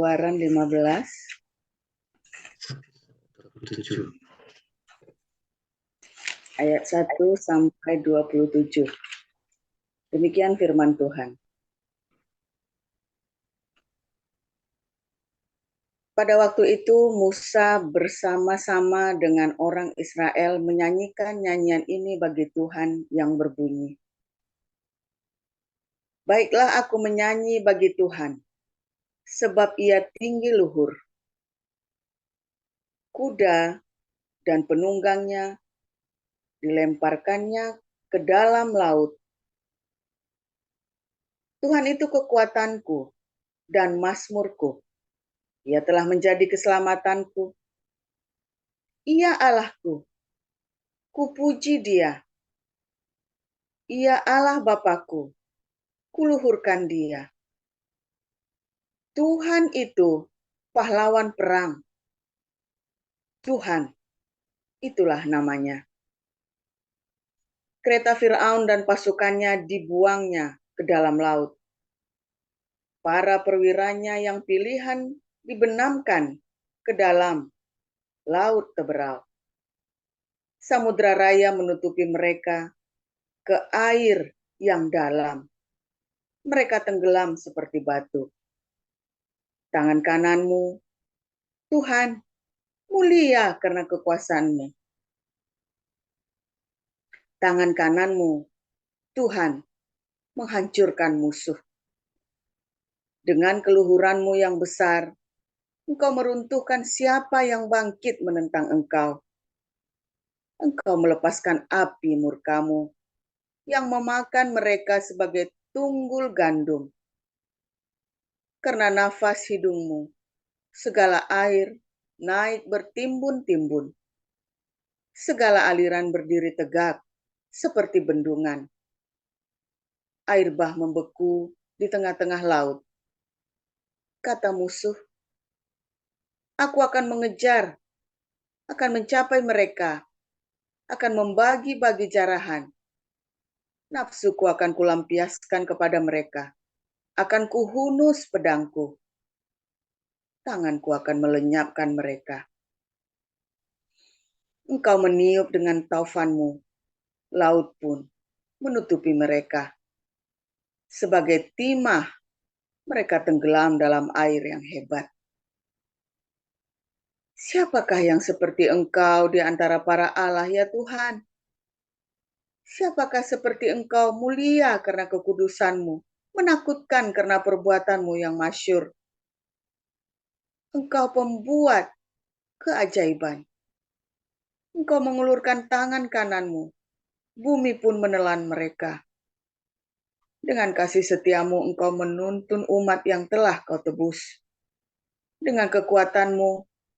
Keluaran 15 7. ayat 1 sampai 27. Demikian firman Tuhan. Pada waktu itu Musa bersama-sama dengan orang Israel menyanyikan nyanyian ini bagi Tuhan yang berbunyi. Baiklah aku menyanyi bagi Tuhan, sebab ia tinggi luhur. Kuda dan penunggangnya dilemparkannya ke dalam laut. Tuhan itu kekuatanku dan mazmurku. Ia telah menjadi keselamatanku. Ia Allahku. Kupuji Dia. Ia Allah Bapakku. Kuluhurkan Dia. Tuhan itu pahlawan perang. Tuhan, itulah namanya. Kereta Firaun dan pasukannya dibuangnya ke dalam laut. Para perwiranya yang pilihan dibenamkan ke dalam laut teberal. Samudra raya menutupi mereka ke air yang dalam. Mereka tenggelam seperti batu. Tangan kananmu, Tuhan, mulia karena kekuasaan-Mu. Tangan kananmu, Tuhan, menghancurkan musuh. Dengan keluhuran-Mu yang besar, Engkau meruntuhkan siapa yang bangkit menentang Engkau. Engkau melepaskan api murka-Mu yang memakan mereka sebagai tunggul gandum. Karena nafas hidung-Mu, segala air naik bertimbun-timbun. Segala aliran berdiri tegak seperti bendungan. Air bah membeku di tengah-tengah laut. Kata musuh, aku akan mengejar, akan mencapai mereka, akan membagi-bagi jarahan. Nafsuku akan kulampiaskan kepada mereka, akan kuhunus pedangku. Tanganku akan melenyapkan mereka. Engkau meniup dengan taufanmu, laut pun menutupi mereka. Sebagai timah, mereka tenggelam dalam air yang hebat. Siapakah yang seperti Engkau di antara para Allah, ya Tuhan? Siapakah seperti Engkau mulia karena kekudusan-Mu, menakutkan karena perbuatan-Mu yang masyhur. Engkau pembuat keajaiban. Engkau mengulurkan tangan kanan-Mu, bumi pun menelan mereka. Dengan kasih setia-Mu Engkau menuntun umat yang telah Kau tebus. Dengan kekuatan-Mu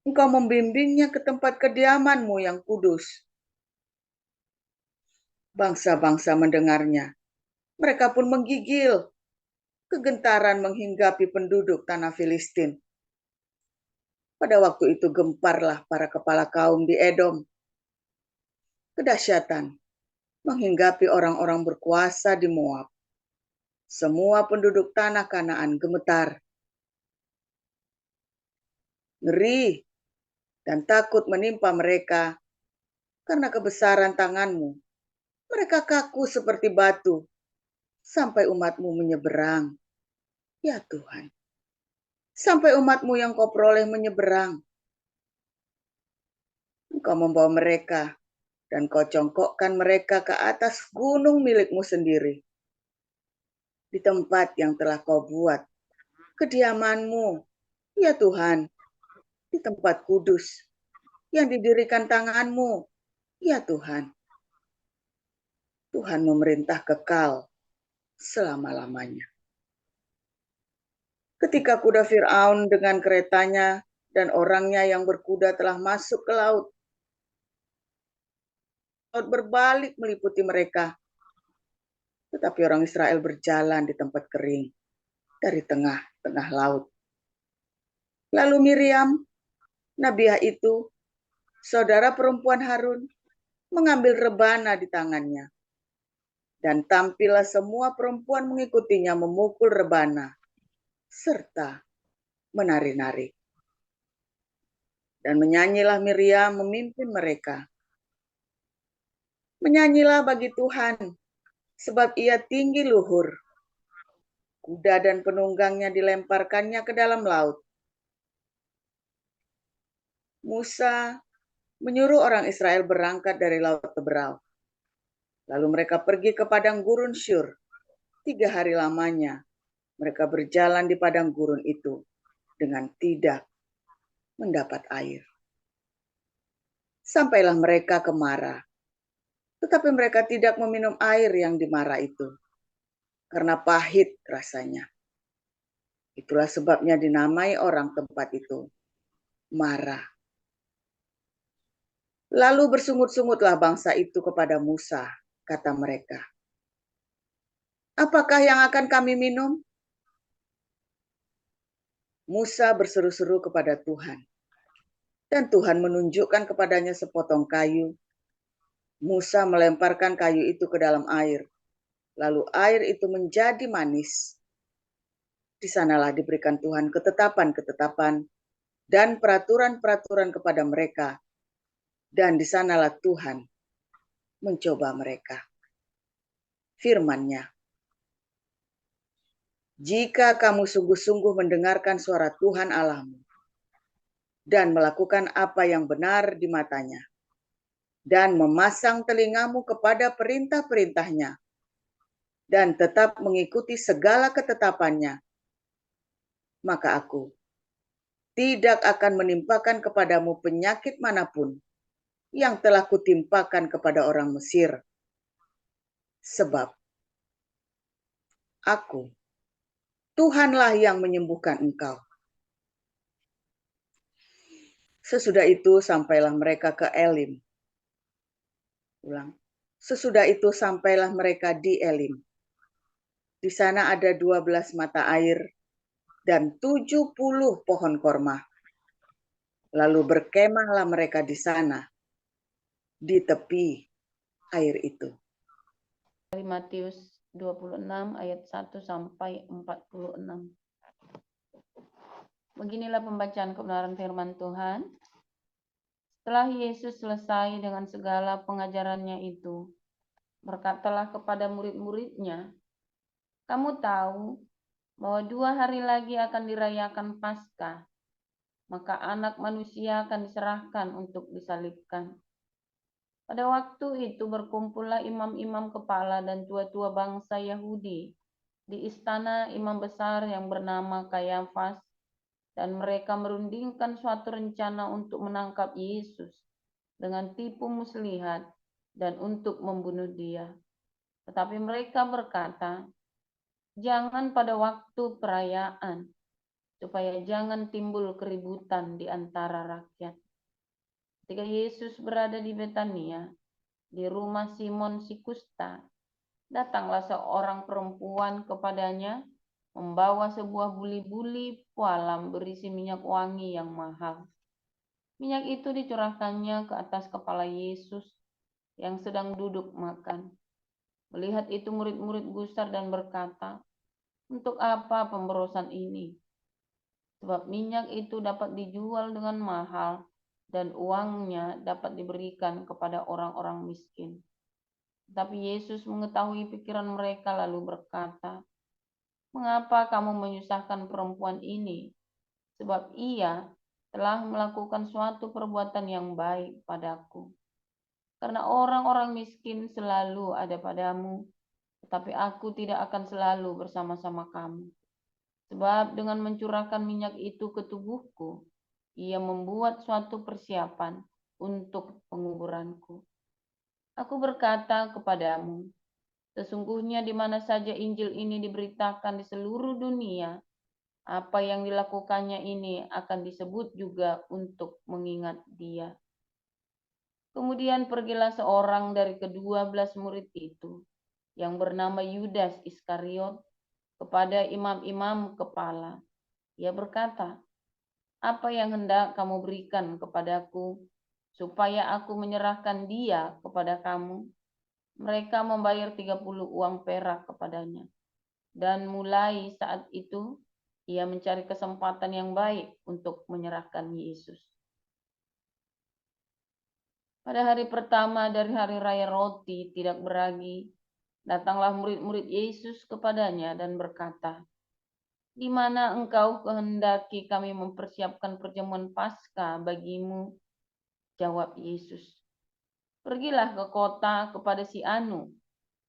Engkau membimbingnya ke tempat kediaman-Mu yang kudus. Bangsa-bangsa mendengarnya. Mereka pun menggigil. Kegentaran menghinggapi penduduk tanah Filistin. Pada waktu itu gemparlah para kepala kaum di Edom. Kedahsyatan menghinggapi orang-orang berkuasa di Moab. Semua penduduk tanah Kanaan gemetar. Ngeri dan takut menimpa mereka karena kebesaran tangan-Mu. Mereka kaku seperti batu sampai umat-Mu menyeberang. Ya Tuhan, sampai umat-Mu yang Kau peroleh menyeberang. Engkau membawa mereka dan Kau congkokkan mereka ke atas gunung milik-Mu sendiri. Di tempat yang telah Kau buat, kediaman-Mu, ya Tuhan, di tempat kudus yang didirikan tangan-Mu, ya Tuhan. Tuhan memerintah kekal selama-lamanya. Ketika kuda Firaun dengan keretanya dan orangnya yang berkuda telah masuk ke laut, laut berbalik meliputi mereka. Tetapi orang Israel berjalan di tempat kering dari tengah-tengah laut. Lalu Miriam, nabiah itu, saudara perempuan Harun, mengambil rebana di tangannya. Dan tampillah semua perempuan mengikutinya memukul rebana, serta menari-nari. Dan menyanyilah Miriam memimpin mereka. Menyanyilah bagi Tuhan, sebab ia tinggi luhur. Kuda dan penunggangnya dilemparkannya ke dalam laut. Musa menyuruh orang Israel berangkat dari Laut Teberau. Lalu mereka pergi ke padang gurun Syur. 3 hari lamanya mereka berjalan di padang gurun itu dengan tidak mendapat air. Sampailah mereka ke Mara, tetapi mereka tidak meminum air yang di Mara itu, karena pahit rasanya. Itulah sebabnya dinamai orang tempat itu Mara. Lalu bersungut-sungutlah bangsa itu kepada Musa, kata mereka. Apakah yang akan kami minum? Musa berseru-seru kepada Tuhan. Dan Tuhan menunjukkan kepadanya sepotong kayu. Musa melemparkan kayu itu ke dalam air. Lalu air itu menjadi manis. Di sanalah diberikan Tuhan ketetapan-ketetapan dan peraturan-peraturan kepada mereka. Dan di sanalah Tuhan mencoba mereka. Firman-Nya, jika kamu sungguh-sungguh mendengarkan suara Tuhan Allahmu dan melakukan apa yang benar di matanya, dan memasang telingamu kepada perintah-perintahnya, dan tetap mengikuti segala ketetapannya, maka aku tidak akan menimpakan kepadamu penyakit manapun yang telah kutimpakan kepada orang Mesir. Sebab aku, Tuhanlah yang menyembuhkan engkau. Sesudah itu sampailah mereka ke Elim. Ulang. Sesudah itu sampailah mereka di Elim. Di sana ada 12 mata air dan 70 pohon korma. Lalu berkemahlah mereka di sana, di tepi air itu. Dari Matius 26 ayat 1 sampai 46. Beginilah pembacaan kebenaran firman Tuhan. Setelah Yesus selesai dengan segala pengajarannya itu, berkatalah kepada murid-muridnya, kamu tahu bahwa 2 hari lagi akan dirayakan Paskah, maka Anak Manusia akan diserahkan untuk disalibkan. Pada waktu itu berkumpullah imam-imam kepala dan tua-tua bangsa Yahudi di istana imam besar yang bernama Kayafas, dan mereka merundingkan suatu rencana untuk menangkap Yesus dengan tipu muslihat dan untuk membunuh dia. Tetapi mereka berkata, jangan pada waktu perayaan, supaya jangan timbul keributan di antara rakyat. Ketika Yesus berada di Betania, di rumah Simon si Kusta, datanglah seorang perempuan kepadanya, membawa sebuah buli-buli pualam berisi minyak wangi yang mahal. Minyak itu dicurahkannya ke atas kepala Yesus yang sedang duduk makan. Melihat itu murid-murid gusar dan berkata, untuk apa pemborosan ini? Sebab minyak itu dapat dijual dengan mahal dan uangnya dapat diberikan kepada orang-orang miskin. Tapi Yesus mengetahui pikiran mereka lalu berkata, mengapa kamu menyusahkan perempuan ini? Sebab ia telah melakukan suatu perbuatan yang baik padaku. Karena orang-orang miskin selalu ada padamu, tetapi aku tidak akan selalu bersama-sama kamu. Sebab dengan mencurahkan minyak itu ke tubuhku, ia membuat suatu persiapan untuk penguburanku. Aku berkata kepadamu, sesungguhnya di mana saja Injil ini diberitakan di seluruh dunia, apa yang dilakukannya ini akan disebut juga untuk mengingat dia. Kemudian pergilah seorang dari ke-12 murid itu, yang bernama Yudas Iskariot, kepada imam-imam kepala. Ia berkata, apa yang hendak kamu berikan kepadaku, supaya aku menyerahkan dia kepada kamu? Mereka membayar 30 uang perak kepadanya. Dan mulai saat itu, Ia mencari kesempatan yang baik untuk menyerahkan Yesus. Pada hari pertama dari hari raya roti tidak beragi, datanglah murid-murid Yesus kepadanya dan berkata, "Di mana engkau kehendaki kami mempersiapkan perjamuan Paskah bagimu?" Jawab Yesus, "Pergilah ke kota kepada si Anu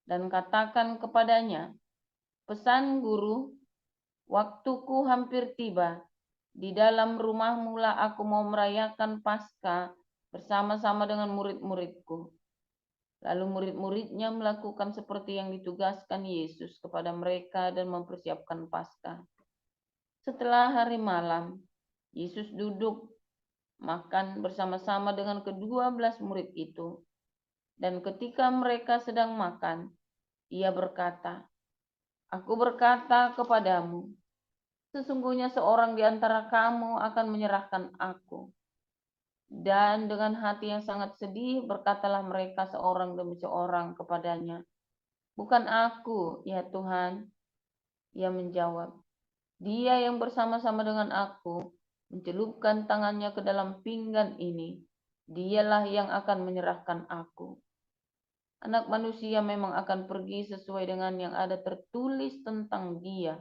dan katakan kepadanya, pesan guru, waktuku hampir tiba. Di dalam rumahmu lah aku mau merayakan Paskah bersama-sama dengan murid-muridku." Lalu murid-muridnya melakukan seperti yang ditugaskan Yesus kepada mereka dan mempersiapkan Paskah. Setelah hari malam, Yesus duduk makan bersama-sama dengan ke-12 murid itu. Dan ketika mereka sedang makan, ia berkata, "Aku berkata kepadamu, sesungguhnya seorang di antara kamu akan menyerahkan aku." Dan dengan hati yang sangat sedih berkatalah mereka seorang demi seorang kepadanya, "Bukan aku, ya Tuhan." Ia menjawab, "Dia yang bersama-sama dengan aku mencelupkan tangannya ke dalam pinggan ini, dialah yang akan menyerahkan aku. Anak manusia memang akan pergi sesuai dengan yang ada tertulis tentang dia.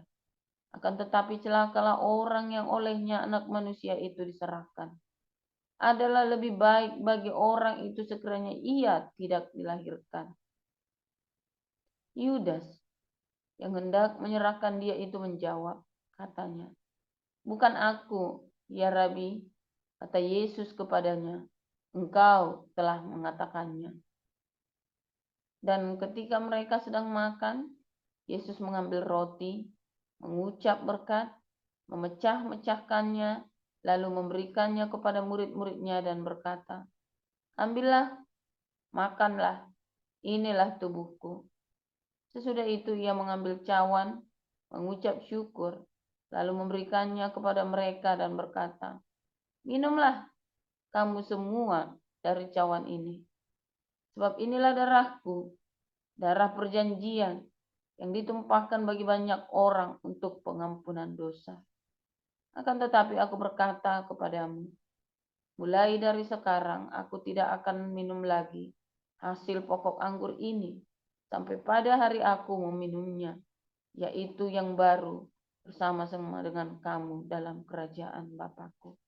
Akan tetapi celakalah orang yang olehnya anak manusia itu diserahkan. Adalah lebih baik bagi orang itu sekiranya ia tidak dilahirkan." Yudas yang hendak menyerahkan dia itu menjawab, katanya, "Bukan aku, ya Rabi." Kata Yesus kepadanya, "Engkau telah mengatakannya." Dan ketika mereka sedang makan, Yesus mengambil roti, mengucap berkat, memecah-mecahkannya, lalu memberikannya kepada murid-muridnya dan berkata, "Ambillah, makanlah, inilah tubuhku." Sesudah itu ia mengambil cawan, mengucap syukur, lalu memberikannya kepada mereka dan berkata, "Minumlah kamu semua dari cawan ini. Sebab inilah darahku, darah perjanjian yang ditumpahkan bagi banyak orang untuk pengampunan dosa. Akan tetapi aku berkata kepadamu, mulai dari sekarang aku tidak akan minum lagi hasil pokok anggur ini sampai pada hari aku meminumnya, yaitu yang baru bersama-sama dengan kamu dalam kerajaan Bapakku."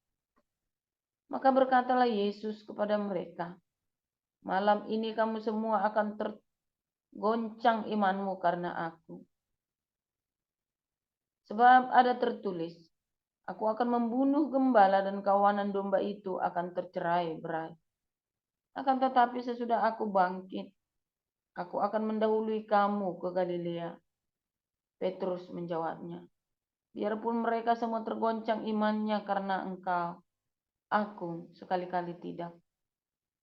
Maka berkatalah Yesus kepada mereka, "Malam ini kamu semua akan tergoncang imanmu karena aku. Sebab ada tertulis, aku akan membunuh gembala dan kawanan domba itu akan tercerai-berai. Akan tetapi sesudah aku bangkit, aku akan mendahului kamu ke Galilea." Petrus menjawabnya, "Biarpun mereka semua tergoncang imannya karena engkau, aku sekali-kali tidak."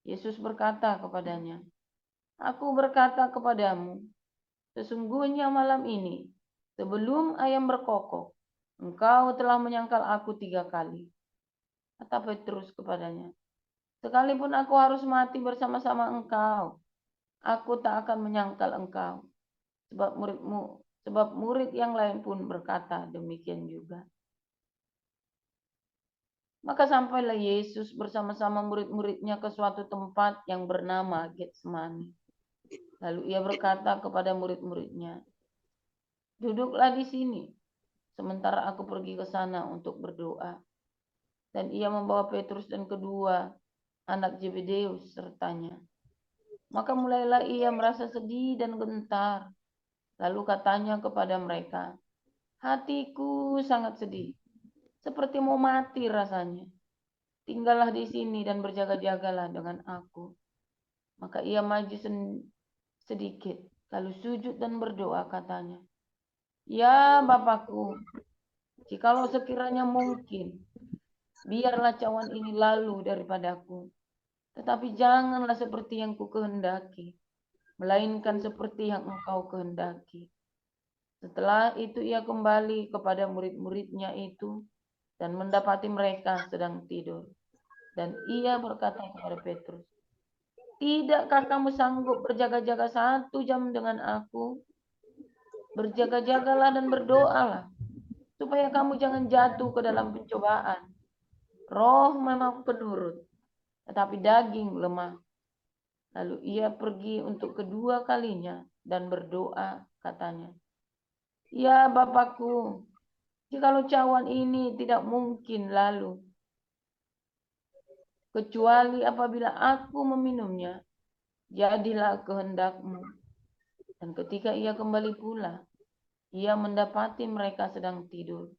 Yesus berkata kepadanya, "Aku berkata kepadamu, sesungguhnya malam ini, sebelum ayam berkokok, engkau telah menyangkal aku 3 kali." Kata Petrus kepadanya, "Sekalipun aku harus mati bersama-sama engkau, aku tak akan menyangkal engkau." Sebab murid yang lain pun berkata demikian juga. Maka sampailah Yesus bersama-sama murid-muridnya ke suatu tempat yang bernama Getsemani. Lalu ia berkata kepada murid-muridnya, "Duduklah di sini, sementara aku pergi ke sana untuk berdoa." Dan ia membawa Petrus dan kedua anak Zebedeus sertanya. Maka mulailah ia merasa sedih dan gentar. Lalu katanya kepada mereka, "Hatiku sangat sedih, seperti mau mati rasanya. Tinggallah di sini dan berjaga-jagalah dengan aku." Maka ia maju sedikit, lalu sujud dan berdoa katanya, "Ya Bapakku, jikalau sekiranya mungkin, biarlah cawan ini lalu daripadaku. Tetapi janganlah seperti yang kukehendaki, melainkan seperti yang engkau kehendaki." Setelah itu ia kembali kepada murid-muridnya itu dan mendapati mereka sedang tidur. Dan ia berkata kepada Petrus, "Tidakkah kamu sanggup berjaga-jaga 1 jam dengan aku? Berjaga-jagalah dan berdoalah supaya kamu jangan jatuh ke dalam pencobaan. Roh memang penurut, tetapi daging lemah. Lalu ia pergi untuk kedua kalinya dan berdoa, katanya, "Ya Bapakku, jikalau cawan ini tidak mungkin lalu, kecuali apabila aku meminumnya, jadilah kehendak-Mu." Dan ketika ia kembali pula, ia mendapati mereka sedang tidur,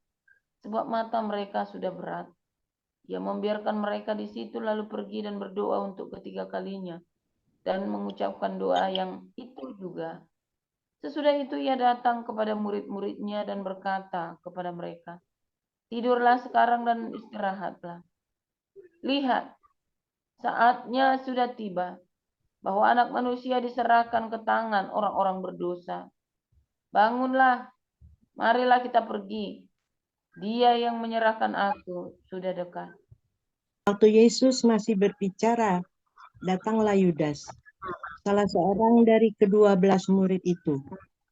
sebab mata mereka sudah berat. Ia membiarkan mereka di situ lalu pergi dan berdoa untuk ketiga kalinya dan mengucapkan doa yang itu juga. Sesudah itu ia datang kepada murid-muridnya dan berkata kepada mereka, "Tidurlah sekarang dan istirahatlah. Lihat, saatnya sudah tiba bahwa Anak Manusia diserahkan ke tangan orang-orang berdosa. Bangunlah, marilah kita pergi. Dia yang menyerahkan aku sudah dekat." Waktu Yesus masih berbicara, datanglah Yudas, salah seorang dari ke-12 murid itu,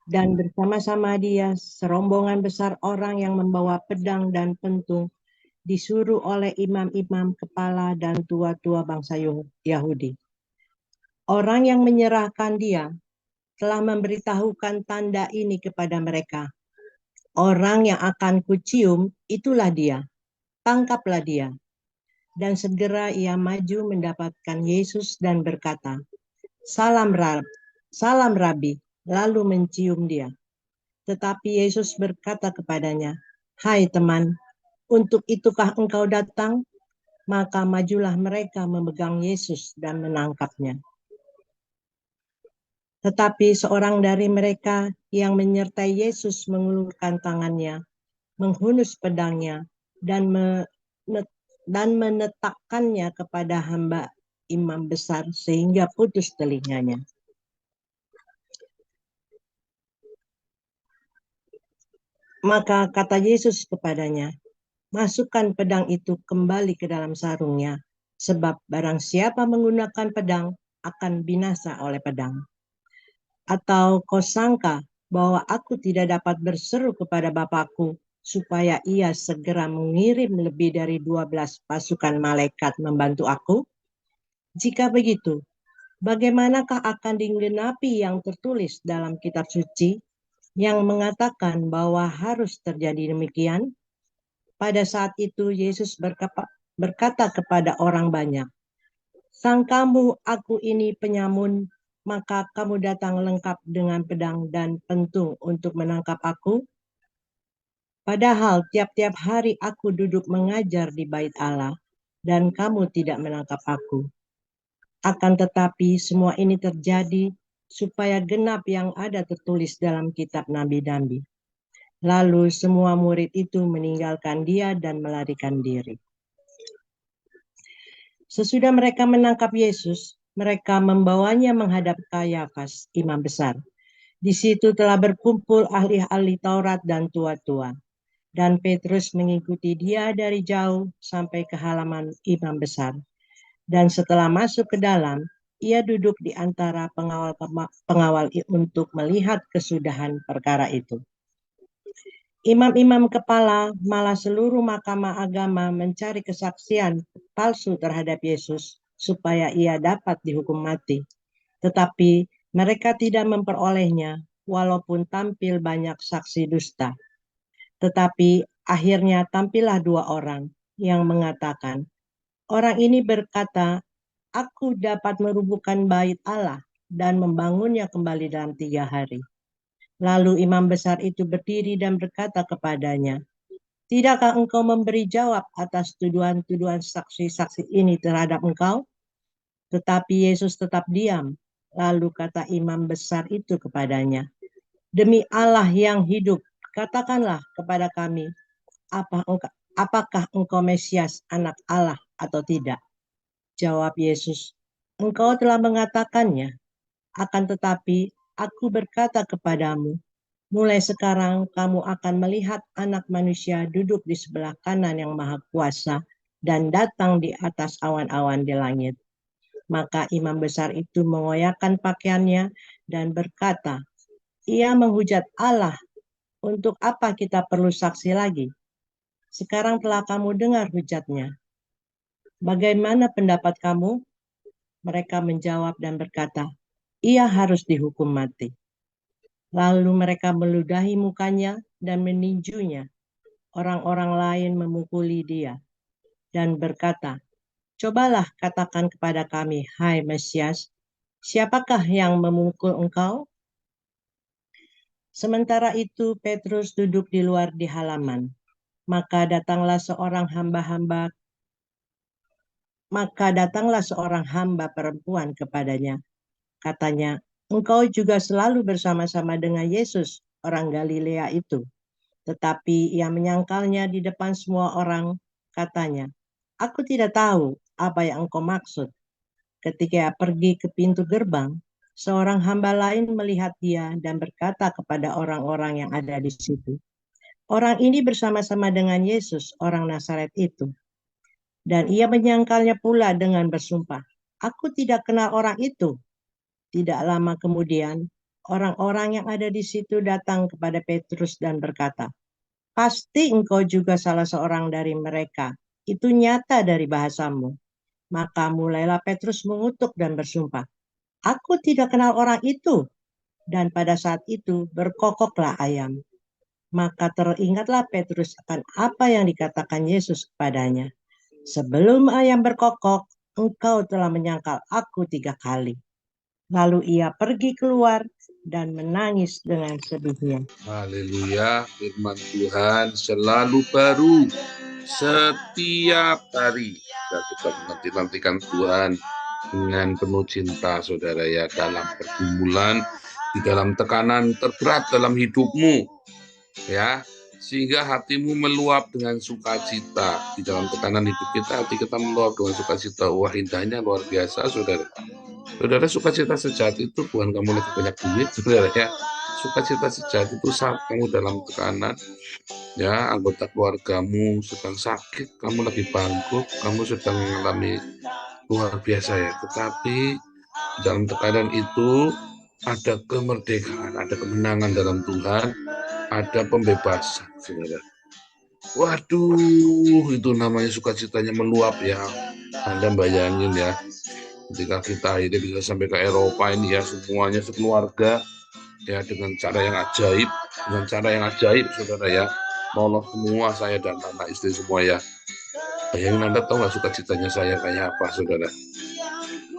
dan bersama-sama dia serombongan besar orang yang membawa pedang dan pentung, disuruh oleh imam-imam kepala dan tua-tua bangsa Yahudi. Orang yang menyerahkan dia telah memberitahukan tanda ini kepada mereka. "Orang yang akan kucium, itulah dia. Tangkaplah dia." Dan segera ia maju mendapatkan Yesus dan berkata, Salam Rabi," lalu mencium dia. Tetapi Yesus berkata kepadanya, "Hai teman, untuk itukah engkau datang?" Maka majulah mereka memegang Yesus dan menangkapnya. Tetapi seorang dari mereka yang menyertai Yesus mengulurkan tangannya, menghunus pedangnya, dan menetakkannya kepada hamba imam besar sehingga putus telinganya. Maka kata Yesus kepadanya, "Masukkan pedang itu kembali ke dalam sarungnya, sebab barang siapa menggunakan pedang akan binasa oleh pedang. Atau kau sangka bahwa aku tidak dapat berseru kepada Bapakku supaya ia segera mengirim lebih dari 12 pasukan malaikat membantu aku? Jika begitu, bagaimanakah akan digenapi yang tertulis dalam kitab suci yang mengatakan bahwa harus terjadi demikian?" Pada saat itu Yesus berkata kepada orang banyak, "Sangkamu aku ini penyamun, maka kamu datang lengkap dengan pedang dan pentung untuk menangkap aku? Padahal tiap-tiap hari aku duduk mengajar di bait Allah, dan kamu tidak menangkap aku. Akan tetapi semua ini terjadi supaya genap yang ada tertulis dalam kitab nabi-nabi." Lalu semua murid itu meninggalkan dia dan melarikan diri. Sesudah mereka menangkap Yesus, mereka membawanya menghadap Kayafas, imam besar. Di situ telah berkumpul ahli-ahli Taurat dan tua-tua. Dan Petrus mengikuti dia dari jauh sampai ke halaman imam besar. Dan setelah masuk ke dalam, ia duduk di antara pengawal untuk melihat kesudahan perkara itu. Imam-imam kepala malah seluruh mahkamah agama mencari kesaksian palsu terhadap Yesus supaya ia dapat dihukum mati. Tetapi mereka tidak memperolehnya walaupun tampil banyak saksi dusta. Tetapi akhirnya tampillah 2 orang yang mengatakan, "Orang ini berkata, aku dapat merubuhkan bait Allah dan membangunnya kembali dalam 3 hari. Lalu imam besar itu berdiri dan berkata kepadanya, "Tidakkah engkau memberi jawab atas tuduhan-tuduhan saksi-saksi ini terhadap engkau?" Tetapi Yesus tetap diam. Lalu kata imam besar itu kepadanya, "Demi Allah yang hidup, katakanlah kepada kami, apakah engkau Mesias, anak Allah atau tidak?" Jawab Yesus, "Engkau telah mengatakannya. Akan tetapi aku berkata kepadamu, mulai sekarang kamu akan melihat Anak Manusia duduk di sebelah kanan yang Maha Kuasa dan datang di atas awan-awan di langit." Maka imam besar itu mengoyakkan pakaiannya dan berkata, "Ia menghujat Allah." Untuk apa kita perlu saksi lagi? Sekarang telah kamu dengar hujatnya. Bagaimana pendapat kamu? Mereka menjawab dan berkata, ia harus dihukum mati. Lalu mereka meludahi mukanya dan meninjunya. Orang-orang lain memukuli dia dan berkata, cobalah katakan kepada kami, hai Mesias, siapakah yang memukul engkau? Sementara itu Petrus duduk di luar di halaman. Maka datanglah seorang hamba perempuan kepadanya. Katanya, engkau juga selalu bersama-sama dengan Yesus, orang Galilea itu. Tetapi ia menyangkalnya di depan semua orang, katanya, aku tidak tahu apa yang engkau maksud. Ketika ia pergi ke pintu gerbang, seorang hamba lain melihat dia dan berkata kepada orang-orang yang ada di situ, orang ini bersama-sama dengan Yesus, orang Nazaret itu. Dan ia menyangkalnya pula dengan bersumpah, aku tidak kenal orang itu. Tidak lama kemudian, orang-orang yang ada di situ datang kepada Petrus dan berkata, pasti engkau juga salah seorang dari mereka. Itu nyata dari bahasamu. Maka mulailah Petrus mengutuk dan bersumpah, aku tidak kenal orang itu. Dan pada saat itu berkokoklah ayam. Maka teringatlah Petrus akan apa yang dikatakan Yesus kepadanya. Sebelum ayam berkokok, engkau telah menyangkal aku 3 kali. Lalu ia pergi keluar dan menangis dengan sedihnya. Haleluya, firman Tuhan selalu baru setiap hari. Kita menanti-nantikan Tuhan dengan penuh cinta, saudara ya, dalam pergumulan, di dalam tekanan terberat dalam hidupmu, ya, sehingga hatimu meluap dengan sukacita. Di dalam tekanan hidup kita, hati kita meluap dengan sukacita. Wah, indahnya luar biasa, saudara. Saudara, sukacita sejati itu bukan kamu lagi banyak duit, saudara ya. Sukacita sejati itu saat kamu dalam tekanan, ya, anggota keluargamu sedang sakit, kamu lagi bangkrut, kamu sedang mengalami luar biasa ya. Tetapi dalam tekanan itu ada kemerdekaan, ada kemenangan dalam Tuhan, ada pembebasan, saudara. Waduh, itu namanya sukacitanya meluap ya. Anda bayangin ya, ketika kita akhirnya bisa sampai ke Eropa ini ya, semuanya sekeluarga ya, dengan cara yang ajaib, saudara ya, nolong semua saya dan anak istri semua ya. Bayangin, Anda tahu nggak sukacitanya saya kayak apa, saudara?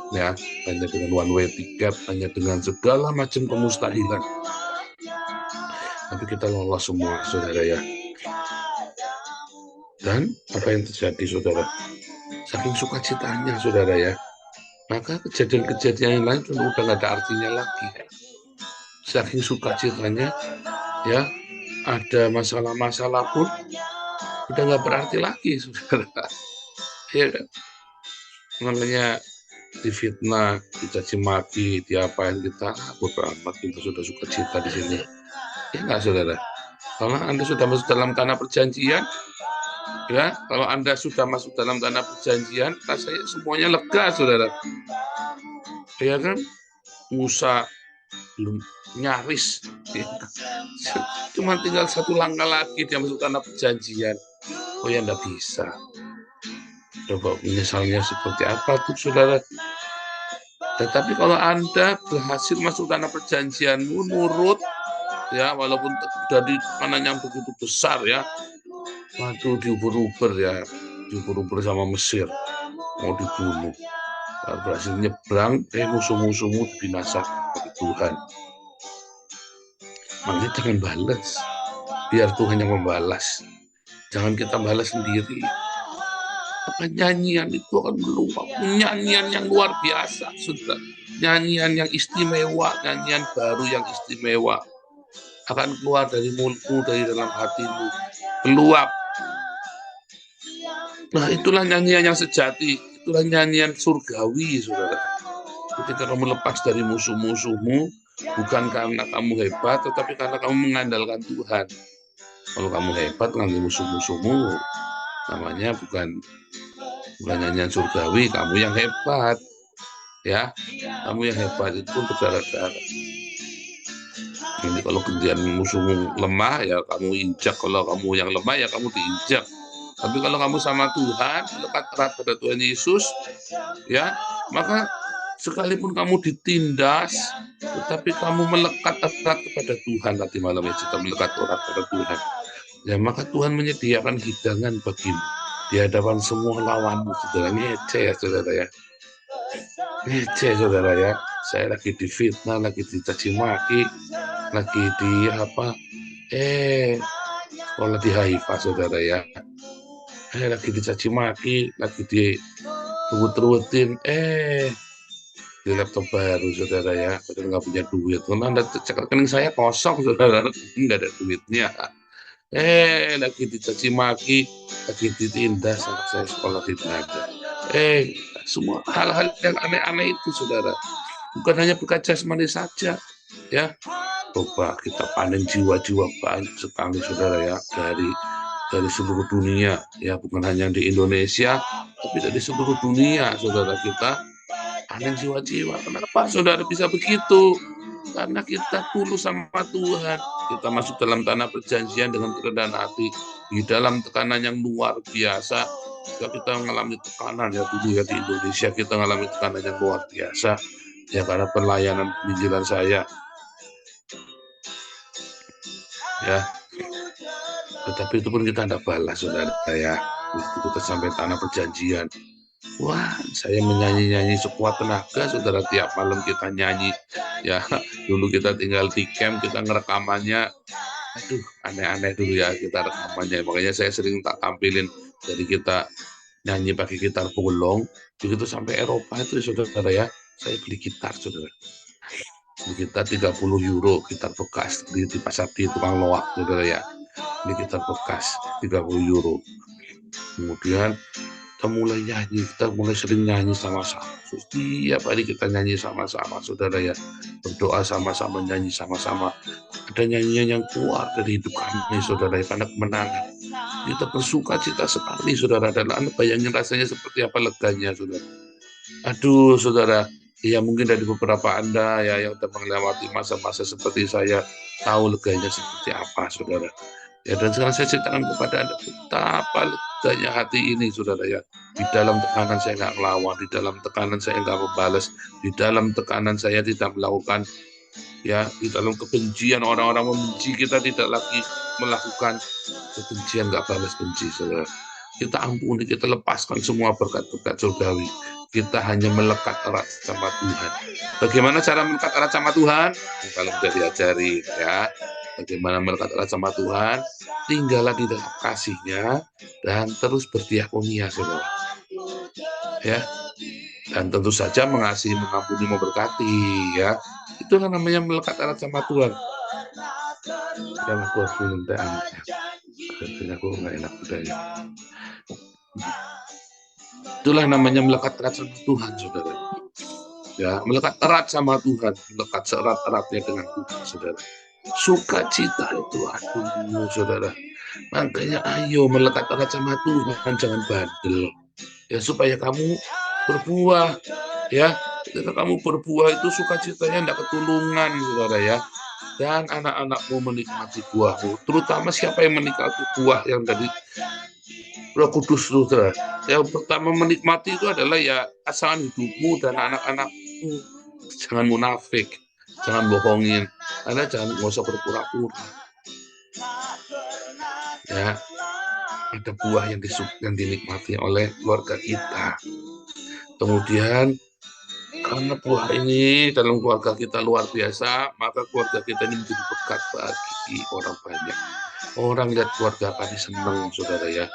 Ya, hanya dengan one way tiket, hanya dengan segala macam kemustahilan, tapi kita lolos semua, saudara ya. Dan apa yang terjadi, saudara? Saking sukacitanya, saudara ya, maka kejadian-kejadian yang lain udah nggak ada artinya lagi. Saking sukacitanya, ya, ada masalah-masalah pun udah nggak berarti lagi, saudara. Ya, namanya difitnah, dicaci maki, diapain kita, bodo amat, kita sudah sukacita di sini. Ya nggak, saudara? Kalau Anda sudah masuk dalam tanah perjanjian, ya, kalau Anda sudah masuk dalam tanah perjanjian, rasanya semuanya lega, saudara. Ya kan? Musa belum nyaris, ya. Cuma tinggal 1 langkah lagi dia masuk tanah perjanjian. Oh ya, enggak bisa. Coba misalnya seperti apa tuh, saudara? Tetapi kalau Anda berhasil masuk tanah perjanjianmu, nurut, ya, walaupun dari tekanan yang begitu besar ya, waduh, diuber-uber ya, diuber-uber sama Mesir, mau dibunuh. Berhasil nyebrang, musuh-musuhmu dibinasakan oleh Tuhan. Makanya jangan balas, biar Tuhan yang membalas. Jangan kita balas sendiri. Nyanyian itu akan meluap, nyanyian yang luar biasa, sudah. Nyanyian yang istimewa, nyanyian baru yang istimewa akan keluar dari mulutmu, dari dalam hatimu, meluap. Nah, itulah nyanyian yang sejati, itulah nyanyian surgawi, saudara. Ketika kamu lepas dari musuh-musuhmu, bukan karena kamu hebat, tetapi karena kamu mengandalkan Tuhan. Kalau kamu hebat dengan musuh-musuhmu, namanya bukan nyanyian surgawi, kamu yang hebat, ya, kamu yang hebat itu untuk darah-darah. Nanti kalau kerjaan musuhmu lemah, ya kamu injak. Kalau kamu yang lemah, ya kamu diinjak. Tapi kalau kamu sama Tuhan, lekat erat pada Tuhan Yesus, ya, maka sekalipun kamu ditindas, tetapi kamu melekat erat kepada Tuhan. Tadi malam ya, kita melekat erat pada Tuhan. Ya, maka Tuhan menyediakan hidangan bagimu di hadapan semua lawanmu, saudara. Ngece ya, saudara ya. Ngece, saudara ya. Saya lagi difitnah, lagi dicaci maki, lagi di apa? Sekolah di Haifa, saudara ya. Lagi dicaci maki, lagi diruwet-ruwetin, di laptop baru, saudara ya. Padahal nggak punya duit. Karena Anda cek rekening saya kosong, saudara, nggak ada duitnya. Lagi dicaci maki, lagi ditindas, anak saya sekolah di Belanda. Semua hal-hal yang aneh-aneh itu, saudara. Bukan hanya berkat jasmani saja, ya. Coba kita panen jiwa-jiwa banyak sekali, saudara ya, dari seluruh dunia, ya, bukan hanya di Indonesia, tapi dari seluruh dunia, saudara. Kita panen jiwa-jiwa. Kenapa, saudara, bisa begitu? Karena kita tulus sama Tuhan. Kita masuk dalam tanah perjanjian dengan kerendahan hati, di dalam tekanan yang luar biasa. Kita mengalami tekanan, ya, dulu ya, di Indonesia kita mengalami tekanan yang luar biasa, ya, karena pelayanan penginjilan saya, ya. Tetapi itu pun kita tidak balas, saudara ya. Begitu kita sampai tanah perjanjian, wah, saya menyanyi-nyanyi sekuat tenaga, saudara. Tiap malam kita nyanyi, ya. Dulu kita tinggal di camp, kita ngerekamannya, aduh, aneh-aneh dulu ya kita rekamannya. Makanya saya sering tak tampilin. Jadi kita nyanyi pakai gitar bolong. Begitu sampai Eropa itu, saudara ya, saya beli gitar, saudara. Gitar 30 euro, gitar bekas di pasar di tukang loak, saudara ya. Ini gitar bekas 30 euro. Kemudian kita mulai nyanyi, kita mulai sering nyanyi sama-sama. Setiap hari kita nyanyi sama-sama, saudara ya. Berdoa sama-sama, nyanyi sama-sama. Ada nyanyian yang keluar dari hidup kami, saudara ya, karena kemenangan. Kita bersuka cita sekali, saudara. Dan Anda bayangin rasanya seperti apa leganya, saudara. Aduh, saudara. Ya, mungkin dari beberapa Anda ya yang telah melewati masa-masa seperti saya, tahu leganya seperti apa, saudara. Ya, dan sekarang saya ceritakan kepada Anda betapa leganya hati ini, saudara ya. Di dalam tekanan saya nggak ngelawan, di dalam tekanan saya nggak membalas, di dalam tekanan saya tidak melakukan, ya, di dalam kebencian orang-orang membenci kita, tidak lagi melakukan kebencian, nggak balas benci, saudara. Kita ampuni, kita lepaskan semua berkat-berkat surgawi. Kita hanya melekat erat sama Tuhan. Bagaimana cara melekat erat sama Tuhan? Kalau sudah diajari, ya. Bagaimana melekat erat sama Tuhan? Tinggallah di dalam kasih-Nya dan terus berdiakonia, saudara. Ya. Dan tentu saja mengasihi, mengampuni, memberkati, ya. Itulah namanya melekat erat sama Tuhan. Jangan aku harus minum teh anget. Aku nggak enak udahnya. Itulah namanya melekat erat sama Tuhan, saudara. Ya, melekat erat sama Tuhan, melekat seerat-eratnya dengan Tuhan, saudara. Sukacita itu, aduh, saudara. Makanya ayo melekat erat sama Tuhan, jangan bandel. Ya, supaya kamu berbuah, ya. Ketika kamu berbuah itu sukacitanya tidak ketulungan, saudara ya. Dan anak-anakmu menikmati buahmu, terutama siapa yang menikmati buah yang dari Roh Kudus, saudara. Yang pertama menikmati itu adalah ya pasangan hidupmu dan anak-anakmu. Jangan munafik, jangan bohongin, Anda jangan nggak usah berpura-pura. Ya, ada buah yang dinikmati oleh keluarga kita. Kemudian karena buah ini dalam keluarga kita luar biasa, maka keluarga kita ini menjadi berkat bagi orang banyak. Orang lihat keluarga kami senang, saudara ya.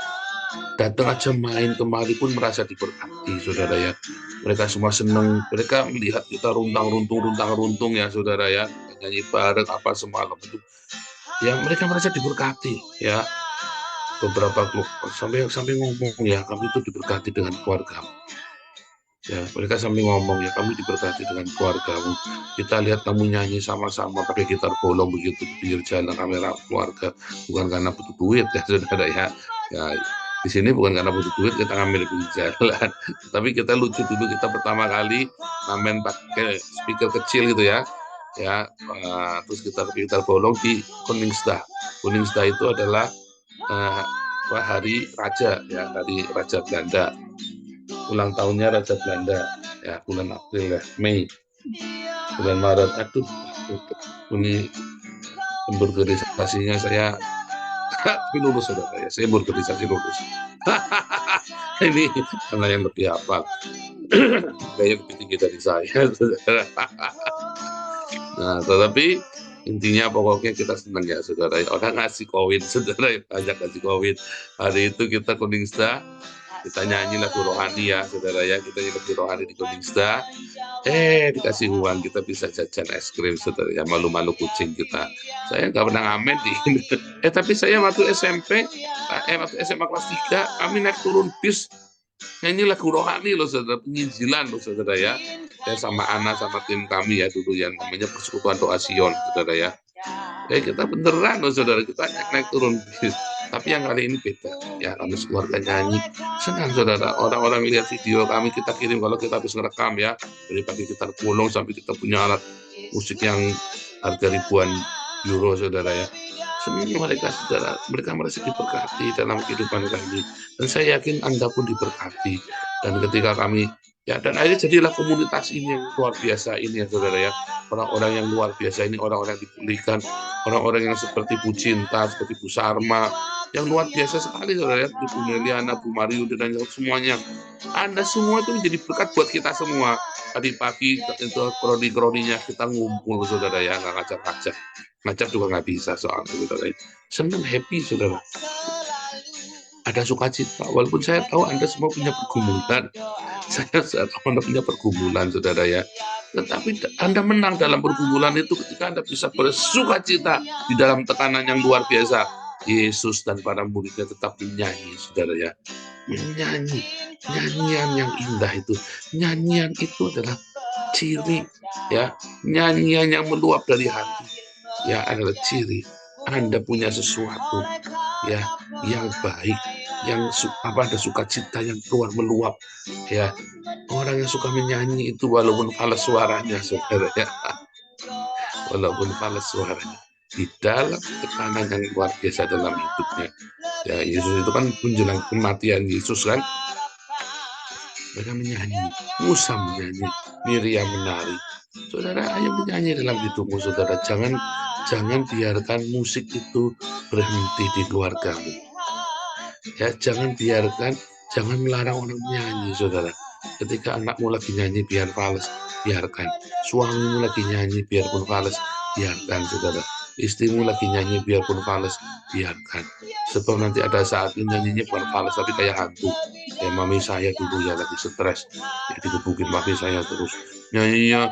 Datang aja main kemari pun merasa diberkati, saudara ya. Mereka semua senang, mereka melihat kita runtang-runtung ya, saudara ya. Nyanyi bareng apa semalam itu. Ya, mereka merasa diberkati, ya. Beberapa keluarga sampai ngomong ya, kami itu diberkati dengan keluargamu. Ya, mereka sambil ngomong ya, kami diberkati dengan keluargamu. Kita lihat kamu nyanyi sama-sama pakai gitar bolong begitu di pinggir jalan, kamera keluarga, bukan karena butuh duit ya, saudara ya. Ya, di sini bukan karena butuh duit kita ngambil di jalan, tapi kita lucu dulu, kita pertama kali ngamen pakai speaker kecil gitu ya, ya. Terus kita bolong di Koningsdag. Koningsdag itu adalah hari raja, ya, hari Raja Belanda. Ulang tahunnya Raja Belanda, ya, bulan April, ya, Mei, bulan Maret. Aduh, ini berorganisasinya saya tapi lulus, saudara ya. Saya berorganisasi lulus. Ini karena yang lebih hafal, gaya lebih tinggi dari saya. Nah, tetapi intinya pokoknya kita senang ya, saudara. Orang ngasih koin, saudara, banyak ngasih koin. Hari itu kita Koningsdag, kita nyanyi lagu rohani ya, saudara ya. Kita nyanyi lagu rohani di Koningsdag. Dikasih uang, kita bisa jajan es krim, saudara ya. Malu-malu kucing kita. Saya nggak pernah ngamen di tapi saya waktu SMP, waktu SMA kelas 3, kami naik turun bis nyanyi lagu rohani loh, saudara, penginjilan loh, saudara ya. Saya sama Ana sama tim kami ya dulu yang namanya Persekutuan Doa Sion, saudara ya. Kita beneran loh, saudara, kita naik turun bis. Tapi yang kali ini beda ya, kami sekeluarga nyanyi senang, saudara. Orang-orang lihat video kami, kita kirim kalau kita habis ngerekam ya, dari pagi kita bolong sampai kita punya alat musik yang harga ribuan euro, saudara ya. Senang mereka, saudara, mereka merasa diberkati dalam kehidupan kami, dan saya yakin Anda pun diberkati. Dan ketika kami ya, dan akhirnya jadilah komunitas ini yang luar biasa ini ya, saudara ya. Orang-orang yang luar biasa ini, orang-orang yang dipulihkan, orang-orang yang seperti Bu Cinta, seperti Bu Sarma, yang luar biasa sekali, saudara ya. Bu Meliana, Bu Mario, dan semuanya. Anda semua itu menjadi berkat buat kita semua. Tadi pagi itu kroni-kroninya kita ngumpul, saudara ya, nggak ngajak-ngajak. Ngajak juga nggak bisa soalnya, saudara. Senang, happy, saudara. Ada sukacita, walaupun saya tahu Anda semua punya pergumulan. Saya tahu Anda punya pergumulan, saudara ya. Tetapi Anda menang dalam pergumulan itu ketika Anda bisa bersukacita di dalam tekanan yang luar biasa. Yesus dan para muridnya tetap menyanyi, saudara ya. Menyanyi, nyanyian yang indah itu. Nyanyian itu adalah ciri, ya. Nyanyian yang meluap dari hati, ya, adalah ciri Anda punya sesuatu, ya, yang baik, yang ada sukacita yang keluar meluap, ya. Orang yang suka menyanyi itu walaupun fals suaranya, saudara ya, walaupun fals suaranya, di dalam tekanan yang luar biasa dalam hidupnya, ya. Yesus itu kan menjelang kematian Yesus kan, mereka menyanyi, Musa menyanyi, Miriam menari. Saudara, ayo menyanyi dalam hidupmu, saudara. Jangan biarkan musik itu berhenti di keluargamu. Ya, jangan melarang orang menyanyi, saudara. Ketika anakmu lagi nyanyi biar fals, biarkan. Suamimu lagi nyanyi biarpun fals, biarkan, saudara. Istrimu lagi nyanyi biarpun fals, biarkan. Sebab nanti ada saat nyanyinya bukan fals tapi kayak hantu. Kayak mami saya dulu ya, lagi stres, ya digebukin mami saya terus nyanyinya.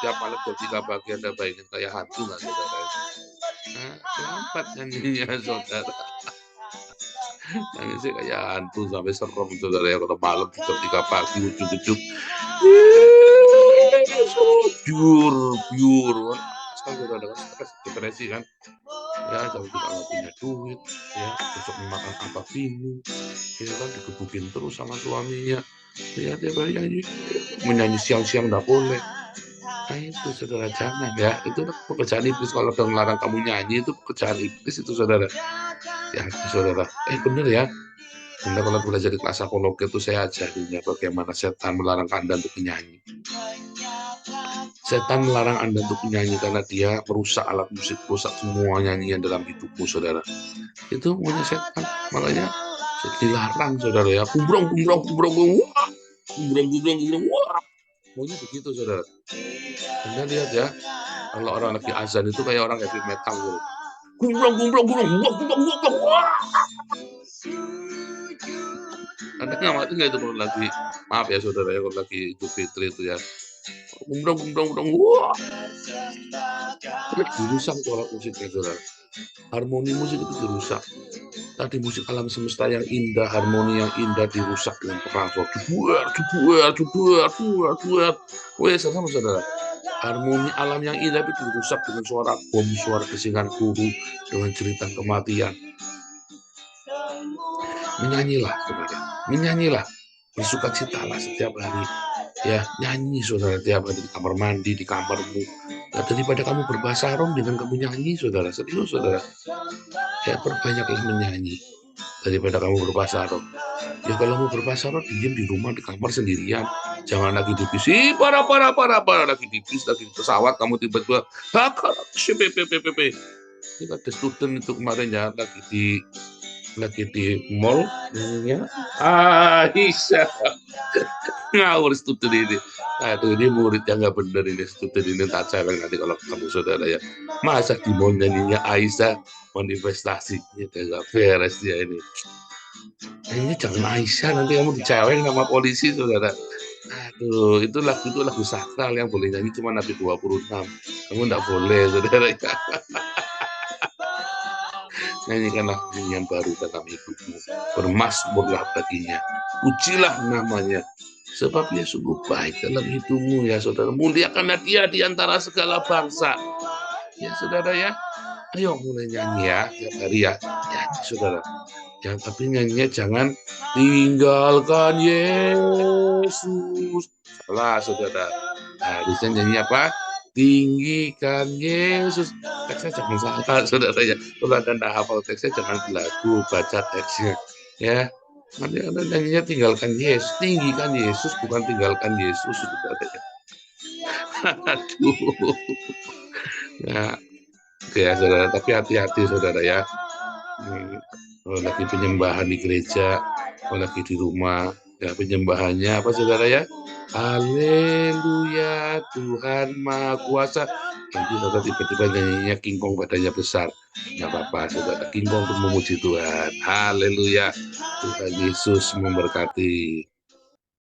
Tiap malam ketika pagi Anda bayangin kayak hantu nggak, saudara? Lambat nyanyinya, saudara. Nangisnya kayak hantu sampai serem, saudara ya, kalau malam ketika pagi ujuk-ujuk biur saudara, stres, depresi kan, ya, kalau kita nggak punya duit, ya, besok makan apa bingung, ya kan, digebukin terus sama suaminya, ya, dia menyanyi siang-siang nggak boleh. Nah itu, saudara, jangan ya, itu pekerjaan iblis. Kalau udah melarang kamu nyanyi, itu pekerjaan iblis itu, saudara ya, saudara. Bener ya, Anda kalau belajar di kelas psikologi itu saya ajarinya bagaimana setan melarang Anda untuk menyanyi. Setan melarang Anda untuk menyanyi karena dia merusak alat musik, merusak semua nyanyian dalam hidupmu, saudara. Itu maunya setan, makanya dilarang, saudara ya. Kumbrong, wah, wah. Maunya begitu, saudara. Anda lihat ya, kalau orang lagi azan itu kayak orang heavy metal gitu. Kumbrong, wah. Anda nggak itu kalau lagi, maaf ya, saudara ya, kalau lagi Idul Fitri itu ya. Kumbrong, wah. Dirusak suara musiknya, saudara. Harmoni musik itu dirusak. Tadi musik alam semesta yang indah, harmoni yang indah dirusak dengan perang suara. Duar. Wes, sama, saudara. Harmoni alam yang indah itu dirusak dengan suara bom, suara kesingan guru, dengan cerita kematian. Menyanyilah, saudara. Menyanyilah. bersukacitalah setiap hari. Ya, nyanyi saudara tiap hari di kamar mandi, di kamarmu. Ya, daripada kamu berbahasa roh dengan kamu nyanyi saudara, serius saudara. Ya, perbanyaklah menyanyi daripada kamu berbahasa roh. Ya kalau mau berbahasa roh, diam di rumah, di kamar sendirian. Jangan lagi di bis, para lagi di bis, lagi di pesawat, kamu tiba-tiba, ini ada student itu kemarin ya, lagi di mall, nyanyinya, Aisyah, ngawur student ini. Aduh, ini murid yang nggak bener ini, student ini tak cewek nanti kalau kamu saudara ya. Masa di mall nyanyinya Aisyah, manifestasi, ini nggak beres dia ini. Ini jangan Aisyah, nanti kamu dicewek sama polisi saudara. Aduh, itu lagu sakral yang boleh nyanyi cuma Nabi 26. Kamu enggak boleh saudara. Nyanyikanlah nyanyian baru dalam hidupmu, bermasmurlah baginya, pujilah namanya, sebab dia sungguh baik dalam hidupmu ya saudara. Muliakanlah dia di antara segala bangsa ya saudara ya. Ayo mulai nyanyi ya tiap hari ya, nyanyi saudara. Ya, tapi nyanyinya jangan tinggalkan Yesus. Salah saudara. Harusnya nyanyi apa? Tinggikan Yesus. Teksnya jangan salah saudara ya. Kalau Anda tidak hafal teksnya jangan belagu, baca teksnya. Ya, nanti Anda nyanyinya tinggalkan Yesus. Tinggikan Yesus, bukan tinggalkan Yesus saudara ya. Aduh. Ya, ya saudara. Tapi hati-hati saudara ya. Kalau lagi penyembahan di gereja, kalau lagi di rumah, ya penyembahannya apa saudara ya? Haleluya, Tuhan Maha Kuasa. Nanti saudara tiba-tiba nyanyinya King Kong badannya besar. Nggak apa-apa saudara, King Kong untuk memuji Tuhan. Haleluya, Tuhan Yesus memberkati.